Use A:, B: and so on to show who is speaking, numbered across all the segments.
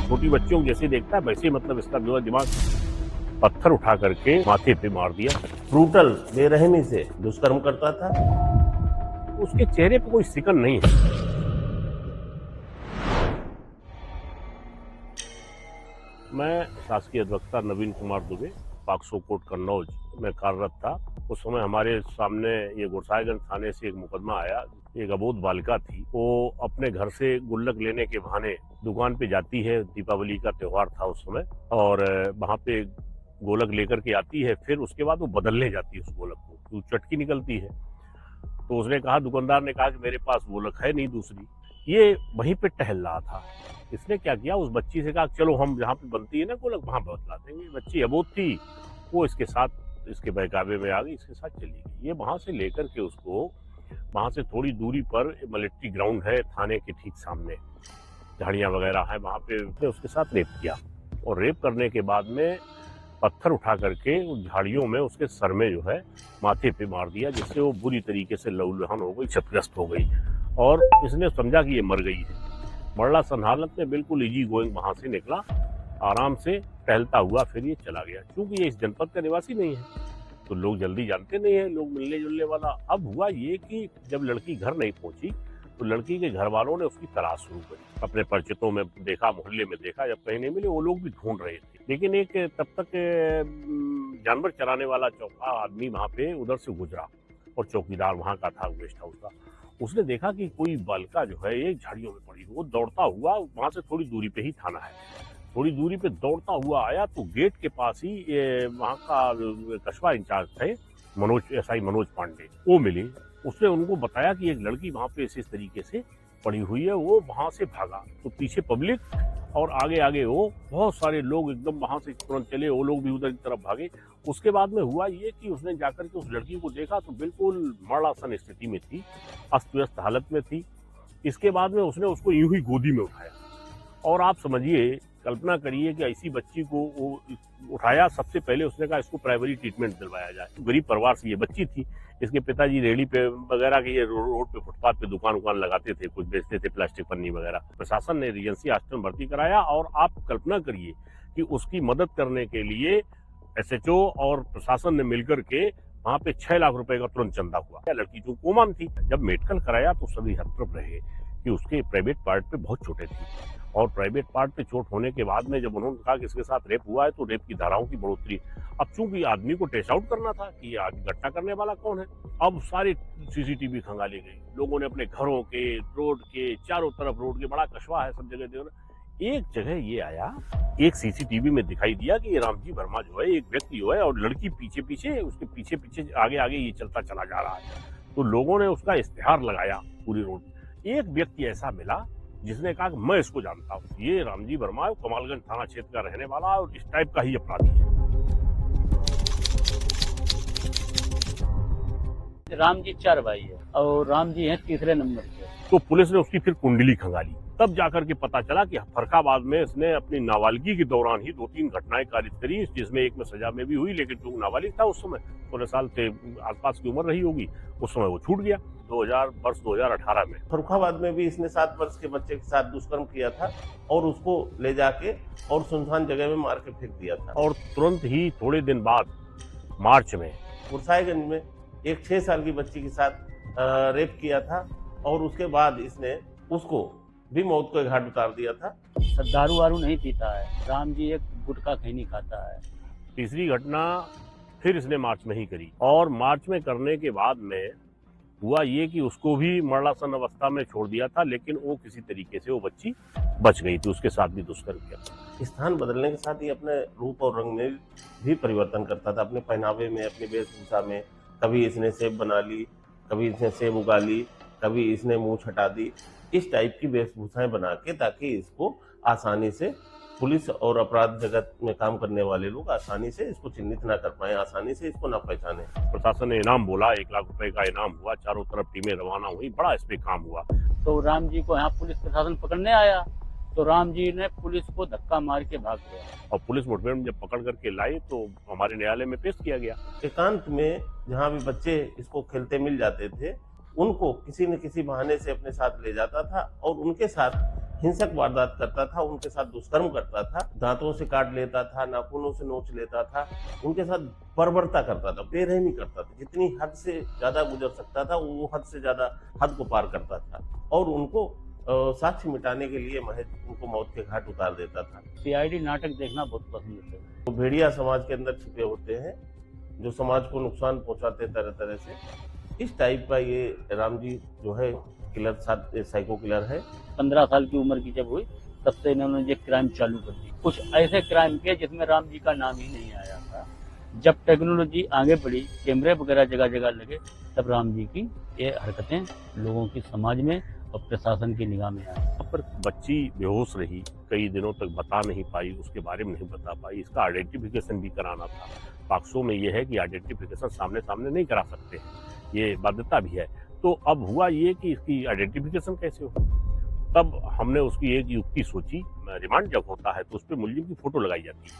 A: छोटी बच्चियों को जैसे देखता है वैसे मतलब इसका जो है दिमाग पत्थर उठा करके माथे पे मार दिया।
B: ब्रूटल बेरहमी से दुष्कर्म करता था।
A: उसके चेहरे पे कोई सिकन नहीं है। मैं शासकीय अधिवक्ता नवीन कुमार दुबे, पॉक्सो कोर्ट कन्नौज में कार्यरत था। उस समय हमारे सामने ये गोसाईगंज थाने से एक मुकदमा आया। एक अबोध बालिका थी, वो अपने घर से गुल्लक लेने के बहाने दुकान पे जाती है। दीपावली का त्योहार था उस समय, और वहां पे गोलक लेकर के आती है। फिर उसके बाद वो बदलने जाती है उस गोलक को, तो चटकी निकलती है। तो उसने कहा, दुकानदार ने कहा कि मेरे पास गोलक है नहीं दूसरी। ये वहीं पे टहल रहा था। इसने क्या किया, उस बच्ची से कहा चलो हम जहाँ पे बनती है ना गोलक वहां बतला देंगे। बच्ची अबोध थी, वो इसके साथ इसके बहकावे में आ गई, इसके साथ चली गई। ये वहां से लेकर के उसको वहां से थोड़ी दूरी पर मिलिट्री ग्राउंड है थाने के ठीक सामने, झाड़ियां वगैरह है, वहां पे उसके साथ रेप किया। और रेप करने के बाद में पत्थर उठा करके उस झाड़ियों में उसके सर में जो है माथे पे मार दिया, जिससे वो बुरी तरीके से लहूलुहान हो गई, क्षतिग्रस्त हो गई। और इसने समझा कि ये मर गई है। मरणासन हालत में बिल्कुल इजी गोइंग वहां से निकला, आराम से टहलता हुआ फिर ये चला गया। क्योंकि ये इस जनपद का निवासी नहीं है तो लोग जल्दी जानते नहीं है, लोग मिलने जुलने वाला। अब हुआ ये कि जब लड़की घर नहीं पहुंची तो लड़की के घर वालों ने उसकी तलाश शुरू करी। अपने परिचितों में देखा, मोहल्ले में देखा, जब कहीं नहीं मिले वो लोग भी ढूंढ रहे थे। लेकिन एक तब तक जानवर चराने वाला चौका आदमी वहां पे उधर से गुजरा, और चौकीदार वहां का था, गेस्ट हाउस का। उसने देखा कि कोई बालिका जो है एक झाड़ियों में पड़ी। वो दौड़ता हुआ वहां से थोड़ी दूरी पे ही थाना है, थोड़ी दूरी पे दौड़ता हुआ आया तो गेट के पास ही वहां का कस्बा इंचार्ज थे एसआई मनोज पांडे, वो मिले। उसने उनको बताया कि एक लड़की वहां पे इस तरीके से पड़ी हुई है। वो वहां से भागा तो पीछे पब्लिक और आगे आगे वो बहुत सारे लोग एकदम वहां से तुरंत चले, वो लोग भी उधर की तरफ भागे। उसके बाद में हुआ ये कि उसने जाकर के उस लड़की को देखा तो बिल्कुल मरणासन स्थिति में थी, अस्त व्यस्त हालत में थी। इसके बाद में उसने उसको यूं ही गोदी में उठाया, और आप समझिए, कल्पना करिए कि ऐसी बच्ची को वो उठाया। सबसे पहले उसने कहा इसको प्राइमरी ट्रीटमेंट दिलवाया जाए। तो गरीब परिवार से ये बच्ची थी, इसके पिताजी रेहड़ी पे वगैरह के, ये रोड पे फुटपाथ पे दुकान लगाते थे, कुछ बेचते थे, प्लास्टिक पन्नी वगैरह। प्रशासन ने रीजेंसी हॉस्पिटल भर्ती कराया, और आप कल्पना करिए कि उसकी मदद करने के लिए एसएचओ और प्रशासन ने मिलकर के वहां पे 6 लाख रुपए का तुरंत चंदा हुआ। लड़की जो कोमा में थी, जब मेडिकल कराया तो सभी हतप्रभ रहे कि उसके प्राइवेट पार्ट पे बहुत चोटें थी। और प्राइवेट पार्ट पे चोट होने के बाद में जब उन्होंने कहा कि इसके साथ रेप हुआ है तो रेप की धाराओं की बढ़ोतरी। अब चूंकि आदमी को टेस्ट आउट करना था कि ये घटना करने वाला कौन है, अब सारे सीसीटीवी खंगाली गई। लोगों ने अपने घरों के, रोड के चारों तरफ, रोड के बड़ा कस्बा है, सब जगह एक जगह ये आया, एक सीसीटीवी में दिखाई दिया कि ये रामजी वर्मा जो है एक व्यक्ति जो है, और लड़की पीछे पीछे, उसके पीछे पीछे आगे आगे ये चलता चला जा रहा है। तो लोगों ने उसका इश्तेहार लगाया पूरी रोड। एक व्यक्ति ऐसा मिला जिसने कहा कि मैं इसको जानता हूँ, ये रामजी वर्मा कमालगंज थाना क्षेत्र का रहने वाला है और इस टाइप का ही अपराधी है।
C: राम जी 4 भाई है और राम जी हैं तीसरे नंबर पे।
A: तो पुलिस ने उसकी फिर कुंडली खंगाली, तब जाकर के पता चला कि फरखाबाद में इसने अपनी नाबालिगी के दौरान ही 2-3 घटनाएं कारित करी, जिसमें एक में सजा में भी हुई। लेकिन जो नाबालिग था उस समय 16 साल से आसपास की उम्र रही होगी, उस समय वो छूट गया। 2018 में
B: फर्रुखाबाद में भी इसने 7 वर्ष के बच्चे के साथ दुष्कर्म किया था, और उसको ले जाके और सुनसान जगह में मार के फेंक दिया था।
A: और तुरंत ही थोड़े दिन बाद मार्च में
B: गोसाईगंज में एक 6 साल की बच्ची के साथ रेप किया था, और उसके बाद इसने उसको भी मौत को घाट उतार दिया था।
C: दारू वारू नहीं पीता है, राम जी एक गुटखा खैनी खाता है।
A: तीसरी घटना फिर इसने मार्च में ही करी, और मार्च में करने के बाद में हुआ ये कि उसको भी मरणासन अवस्था में छोड़ दिया था, लेकिन वो किसी तरीके से वो बच्ची बच गई थी। उसके साथ भी दुष्कर्म किया।
B: स्थान बदलने के साथ ही अपने रूप और रंग में भी परिवर्तन करता था, अपने पहनावे में, अपनी वेशभूषा में। कभी इसने सेब बना ली, कभी इसने सेब उगा ली, कभी इसने मूंछ हटा दी। इस टाइप की वेशभूषाएं बना के, ताकि इसको आसानी से पुलिस और अपराध जगत में काम करने वाले लोग आसानी से इसको चिन्हित ना कर पाए, आसानी से इसको ना पहचाने।
A: प्रशासन ने इनाम बोला, 1 लाख रुपए का इनाम हुआ, चारों तरफ टीमें रवाना हुई, बड़ा इस पे काम हुआ।
C: तो राम जी को यहाँ पुलिस प्रशासन पकड़ने आया तो राम जी ने पुलिस को धक्का मार के भाग गया,
A: और पुलिस मुठभेड़ में जब पकड़ करके लाई तो हमारे न्यायालय में पेश किया गया।
B: एकांत में जहाँ भी बच्चे इसको खेलते मिल जाते थे, उनको किसी न किसी बहाने से अपने साथ ले जाता था, और उनके साथ हिंसक वारदात करता था, उनके साथ दुष्कर्म करता था, दांतों से काट लेता था, नाखूनों से नोच लेता था, उनके साथ बर्बरता करता था, बेरहमी करता था। जितनी हद से ज्यादा गुजर सकता था वो हद से ज्यादा हद को पार करता था और उनको साक्ष्य मिटाने के लिए महज उनको मौत के घाट उतार देता था।
C: सीआईडी नाटक देखना बहुत पसंद है।
B: तो भेड़िया समाज के अंदर छिपे होते हैं जो समाज को नुकसान पहुंचाते तरह तरह से। इस टाइप का ये राम जी जो है किलर, साइको किलर है।
C: 15 साल की उम्र की जब हुई तब से इन्होंने ये क्राइम चालू कर दी। कुछ ऐसे क्राइम किए जिसमें राम जी का नाम ही नहीं आया था। जब टेक्नोलॉजी आगे बढ़ी, कैमरे वगैरह जगह जगह लगे, तब राम जी की ये हरकतें लोगों की समाज में और प्रशासन की निगाह में आई।
A: पर बच्ची बेहोश रही, कई दिनों तक बता नहीं पाई, उसके बारे में नहीं बता पाई। इसका आइडेंटिफिकेशन भी कराना था। पॉक्सो में यह है कि आइडेंटिफिकेशन सामने सामने नहीं करा सकते हैं, ये बाध्यता भी है। तो अब हुआ ये कि इसकी आइडेंटिफिकेशन कैसे हो। तब हमने उसकी एक युक्ति सोची। रिमांड जब होता है तो उस पर मुलजिम की फोटो लगाई जाती है,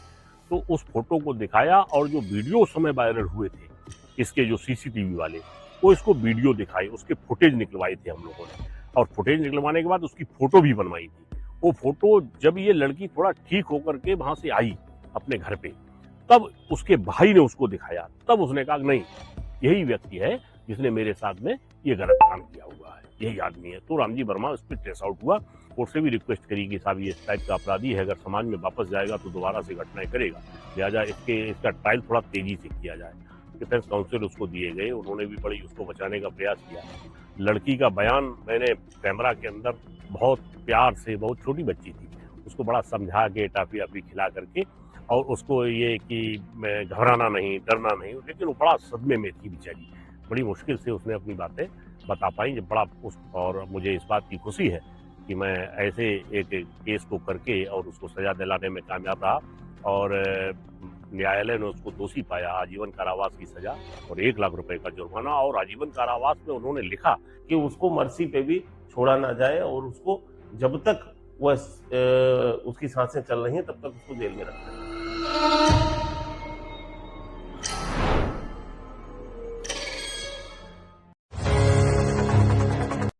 A: तो उस फोटो को दिखाया और जो वीडियो उस समय वायरल हुए थे इसके जो सीसीटीवी वाले, वो इसको वीडियो दिखाए, उसके फुटेज निकलवाए थे हम लोगों ने, और फुटेज निकलवाने के बाद उसकी फोटो भी बनवाई थी। वो फोटो जब ये लड़की थोड़ा ठीक होकर के वहां से आई अपने घर पे, तब उसके भाई ने उसको दिखाया। तब उसने कहा नहीं, यही व्यक्ति है जिसने मेरे साथ में ये गलत काम किया हुआ है, यही आदमी है। तो रामजी वर्मा उस पर ट्रेस आउट हुआ। कोर्ट से भी रिक्वेस्ट करी कि साहब ये इस टाइप का अपराधी है, अगर समाज में वापस जाएगा तो दोबारा से घटनाएं करेगा, लिहाजा इसका ट्रायल थोड़ा तेजी से किया जाए। डिफेंस काउंसिल उसको दिए गए, उन्होंने भी बड़ी उसको बचाने का प्रयास किया। लड़की का बयान मैंने कैमरा के अंदर बहुत प्यार से, बहुत छोटी बच्ची थी, उसको बड़ा समझा के टाफी वाफी खिला करके, और उसको ये कि मैं घबराना नहीं, डरना नहीं, लेकिन वो बड़ा सदमे में थी बेचारी। बड़ी मुश्किल से उसने अपनी बातें बता पाई। जब बड़ा और मुझे इस बात की खुशी है कि मैं ऐसे एक केस को करके और उसको सजा दिलाने में कामयाब रहा, और न्यायालय ने उसको दोषी पाया। आजीवन कारावास की सजा और 1 लाख रुपए का जुर्माना, और आजीवन कारावास में उन्होंने लिखा
B: कि उसको मर्सी पे भी छोड़ा ना जाए और उसको जब तक वह उसकी सांसें चल रही हैं तब तक उसको जेल में रखना है।